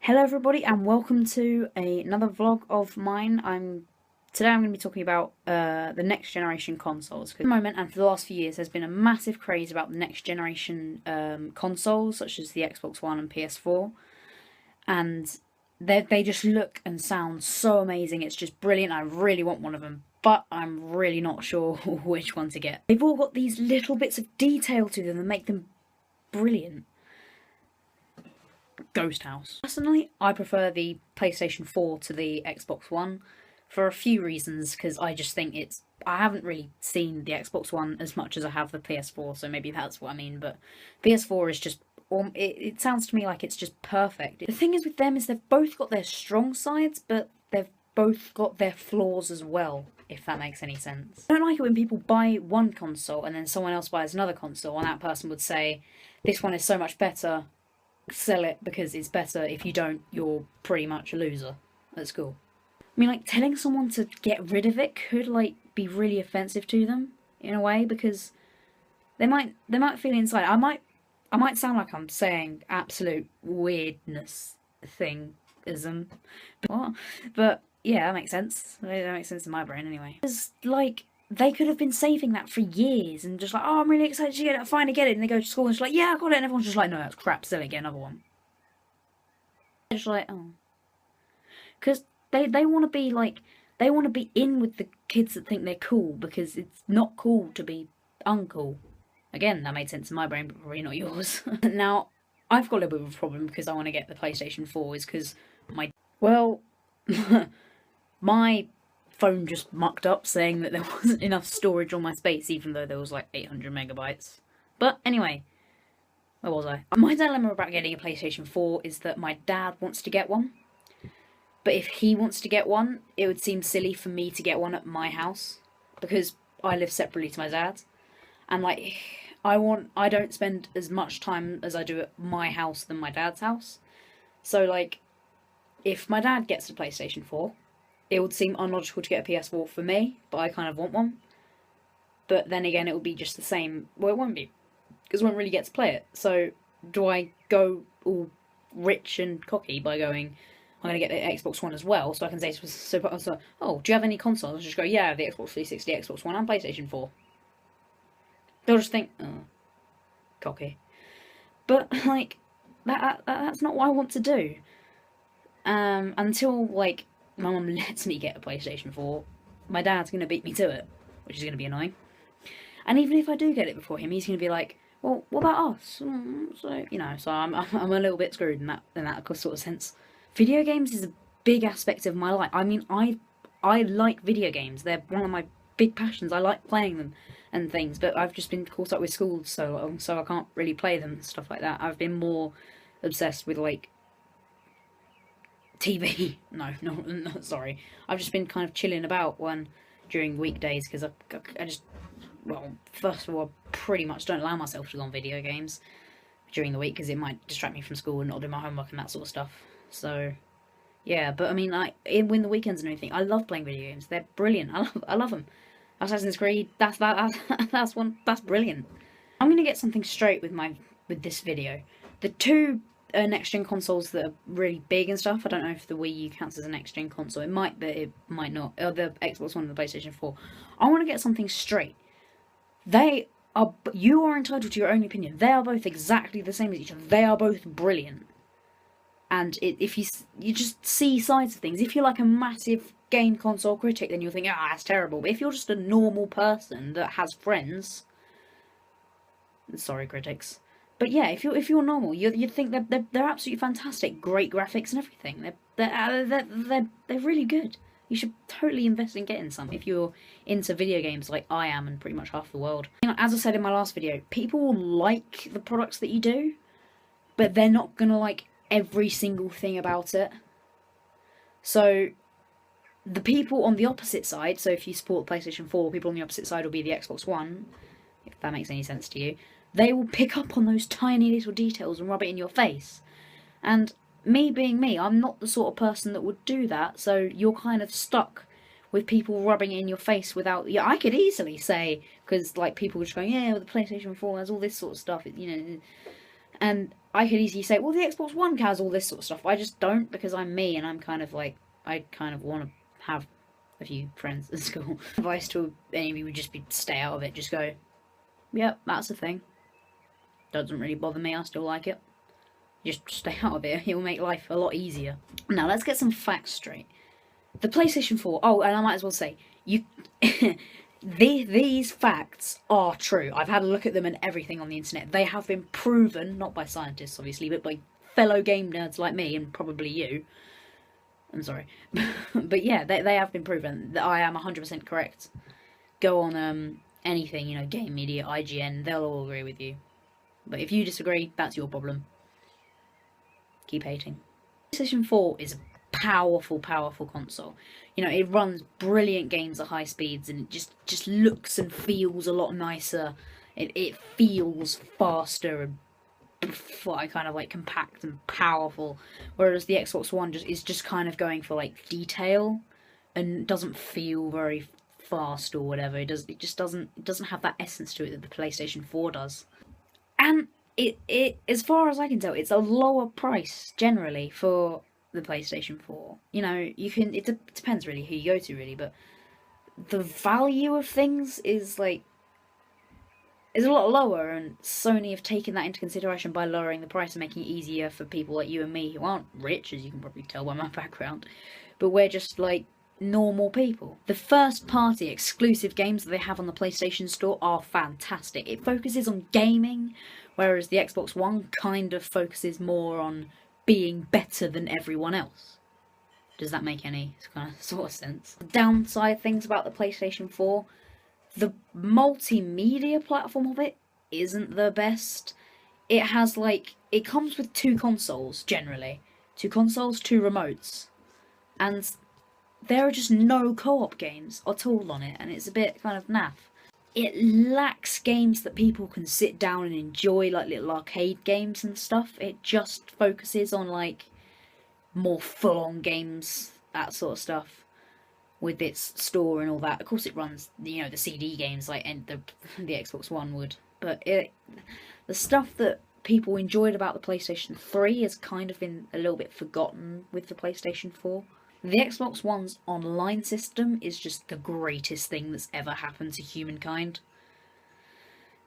Hello everybody and welcome to another vlog of mine. Today I'm going to be talking about the next generation consoles. At the moment and for the last few years there's been a massive craze about the next generation consoles such as the Xbox One and PS4, and they just look and sound so amazing. It's just brilliant. I really want one of them, but I'm really not sure which one to get. They've all got these little bits of detail to them that make them brilliant. Ghost House. Personally, I prefer the PlayStation 4 to the Xbox One for a few reasons, because I just think I haven't really seen the Xbox One as much as I have the PS4, so maybe that's what I mean, but PS4 is just, it sounds to me like it's just perfect. The thing is with them is they've both got their strong sides, but they've both got their flaws as well, if that makes any sense. I don't like it when people buy one console and then someone else buys another console and that person would say, this one is so much better, sell it because it's better. If you don't, you're pretty much a loser at school. I mean, like, telling someone to get rid of it could, like, be really offensive to them in a way, because they might feel inside. I might sound like I'm saying absolute weirdness thingism, but yeah, that makes sense. That makes sense in my brain anyway. Because, like, they could have been saving that for years and just like, oh, I'm really excited to get it, finally get it, and they go to school and just like, yeah, I got it, and everyone's just like, no, that's crap, sell it, get another one. They're just like, oh. Because they want to be like, they want to be in with the kids that think they're cool, because it's not cool to be uncool. Again, that made sense in my brain, but probably not yours. Now, I've got a little bit of a problem because I want to get the PlayStation 4, is because my phone just mucked up saying that there wasn't enough storage on my space, even though there was like 800 megabytes. But anyway, where was I? My dilemma about getting a PlayStation 4 is that my dad wants to get one. But if he wants to get one, it would seem silly for me to get one at my house, because I live separately to my dad. And like, I don't spend as much time as I do at my house than my dad's house. So like, if my dad gets a PlayStation 4, it would seem unlogical to get a PS4 for me, but I kind of want one. But then again, it would be just the same. Well, it won't be, because I won't really get to play it. So, do I go all rich and cocky by going, I'm going to get the Xbox One as well, so I can say, oh, do you have any consoles? Just go, yeah, the Xbox 360, Xbox One, and PlayStation 4. They'll just think, oh, cocky. But, like, that's not what I want to do. Until, like, my mum lets me get a PlayStation 4, my dad's going to beat me to it, which is going to be annoying. And even if I do get it before him, he's going to be like, well, what about us? So, you know, so I'm a little bit screwed in that sort of sense. Video games is a big aspect of my life. I mean, I like video games. They're one of my big passions. I like playing them and things, but I've just been caught up with school so long, so I can't really play them and stuff like that. I've been more obsessed with, like, TV. No, sorry. I've just been kind of chilling about during weekdays, because I just, well, first of all, I pretty much don't allow myself to go on video games during the week, because it might distract me from school and not do my homework and that sort of stuff. So, yeah, but I mean, like, in the weekends and everything, I love playing video games. They're brilliant. I love them. Assassin's Creed, that's brilliant. I'm gonna get something straight with this video. The two next gen consoles that are really big and stuff. I don't know if the Wii U counts as a next gen console. It might, but it might not. Or the Xbox One and the PlayStation 4. I want to get something straight. You are entitled to your own opinion. They are both exactly the same as each other. They are both brilliant. And if you just see sides of things. If you're like a massive game console critic, then you'll think, that's terrible. But if you're just a normal person that has friends, sorry, critics. But yeah, if you're normal, you'd think they're absolutely fantastic, great graphics and everything. They're really good. You should totally invest in getting some if you're into video games like I am and pretty much half the world. You know, as I said in my last video, people will like the products that you do, but they're not gonna like every single thing about it. So the people on the opposite side, so if you support PlayStation 4, people on the opposite side will be the Xbox One, if that makes any sense to you. They will pick up on those tiny little details and rub it in your face. And me being me, I'm not the sort of person that would do that, so you're kind of stuck with people rubbing it in your face without... Yeah, I could easily say, because like people just going, yeah, with the PlayStation 4, there's all this sort of stuff, you know, And I could easily say, well, the Xbox One has all this sort of stuff. But I just don't, because I'm me, and I'm kind of like, I kind of want to have a few friends at school. Advice to any of you would just be stay out of it. Just go, yep, that's a thing. Doesn't really bother me. I still like it. Just stay out of it. It will make life a lot easier. Now let's get some facts straight. The PlayStation 4. Oh, and I might as well say you. These facts are true. I've had a look at them and everything on the internet. They have been proven, not by scientists obviously, but by fellow game nerds like me and probably you. I'm sorry. But yeah, they have been proven that I am 100% correct. Go on anything, Game Media, IGN, they'll all agree with you. But if you disagree, that's your problem. Keep hating. PlayStation 4 is a powerful console. It runs brilliant games at high speeds, and it just looks and feels a lot nicer. It feels faster and kind of like compact and powerful, whereas the Xbox One is just kind of going for like detail and doesn't feel very fast or whatever. It just doesn't have that essence to it that the PlayStation 4 does. And it as far as I can tell, it's a lower price generally for the PlayStation 4. It depends really who you go to really, but the value of things is a lot lower, and Sony have taken that into consideration by lowering the price and making it easier for people like you and me who aren't rich, as you can probably tell by my background, but we're just like normal people. The first party exclusive games that they have on the PlayStation Store are fantastic. It focuses on gaming, whereas the Xbox One kind of focuses more on being better than everyone else. Does that make any kind of sort of sense? The downside things about the PlayStation 4, the multimedia platform of it isn't the best. It has it comes with 2 consoles generally. 2 consoles, 2 remotes. And there are just no co-op games at all on it, and it's a bit kind of naff. It lacks games that people can sit down and enjoy, like little arcade games and stuff. It just focuses on more full-on games, that sort of stuff, with its store and all that. Of course, it runs the CD games like the Xbox One would, but the stuff that people enjoyed about the PlayStation 3 has kind of been a little bit forgotten with the PlayStation 4. The Xbox One's online system is just the greatest thing that's ever happened to humankind.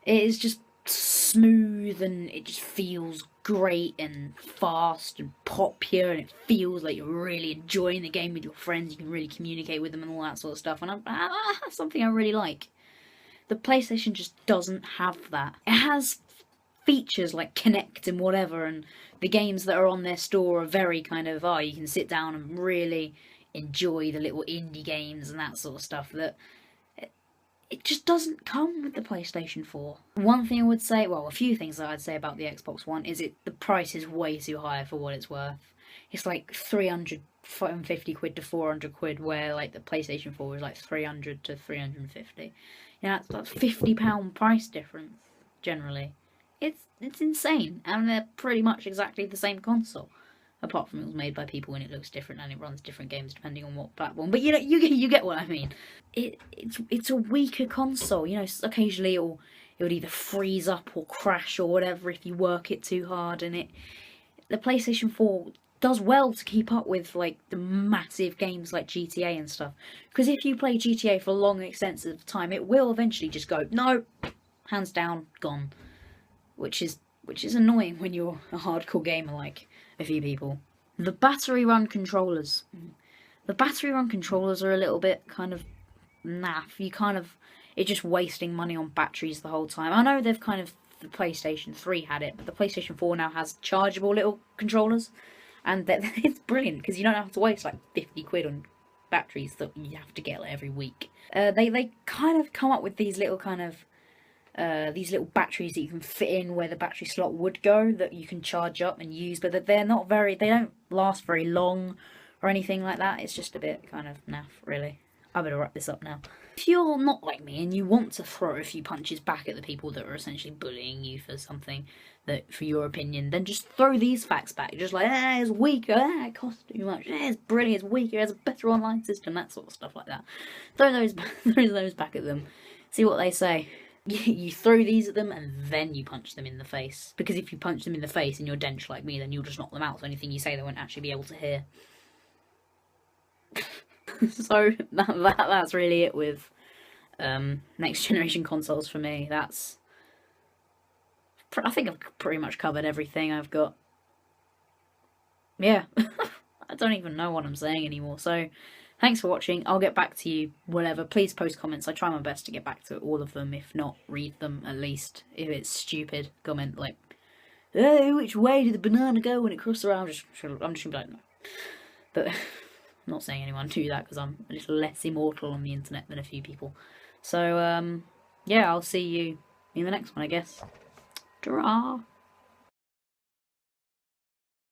It is just smooth, and it just feels great and fast and popular, and it feels like you're really enjoying the game with your friends. You can really communicate with them and all that sort of stuff, and that's something I really like. The PlayStation just doesn't have that. It has features like Kinect and whatever, and the games that are on their store are very kind of, you can sit down and really enjoy the little indie games and that sort of stuff that it just doesn't come with the PlayStation 4. One thing I would say, a few things that I'd say about the Xbox One is the price is way too high for what it's worth. It's like 350 quid to 400 quid, where the PlayStation 4 is like 300 to 350. That's £50 price difference generally. It's insane, and they're pretty much exactly the same console, apart from it was made by people and it looks different and it runs different games depending on what platform. But you get what I mean. It's a weaker console. Occasionally it would either freeze up or crash or whatever if you work it too hard, and the PlayStation 4 does well to keep up with the massive games like GTA and stuff. Because if you play GTA for long extensive of time, it will eventually just go, no, hands down, gone. Which is annoying when you're a hardcore gamer like a few people. The battery run controllers. The battery run controllers are a little bit kind of naff. It's just wasting money on batteries the whole time. I know the PlayStation 3 had it, but the PlayStation 4 now has chargeable little controllers, and it's brilliant because you don't have to waste 50 quid on batteries that you have to get every week. They kind of come up with these little these little batteries that you can fit in where the battery slot would go, that you can charge up and use, but they don't last very long or anything like that. It's just a bit kind of naff, really. I better wrap this up now. If you're not like me and you want to throw a few punches back at the people that are essentially bullying you for something for your opinion, then just throw these facts back. Just it's weaker, it costs too much, it's brilliant, it's weaker, it has a better online system, that sort of stuff like that. Throw those back at them. See what they say. You throw these at them and then you punch them in the face. Because if you punch them in the face and you're dench like me, then you'll just knock them out. So anything you say, they won't actually be able to hear. So that's really it with next generation consoles for me. I think I've pretty much covered everything I've got. Yeah, I don't even know what I'm saying anymore. So thanks for watching. I'll get back to you whatever. Please post comments. I try my best to get back to all of them. If not, read them at least. If it's stupid, comment like, "Hey, which way did the banana go when it crossed around?" I'm just gonna be like, no. But I'm not saying anyone do that because I'm a little less immortal on the internet than a few people. So yeah, I'll see you in the next one, I guess. Ta-ra!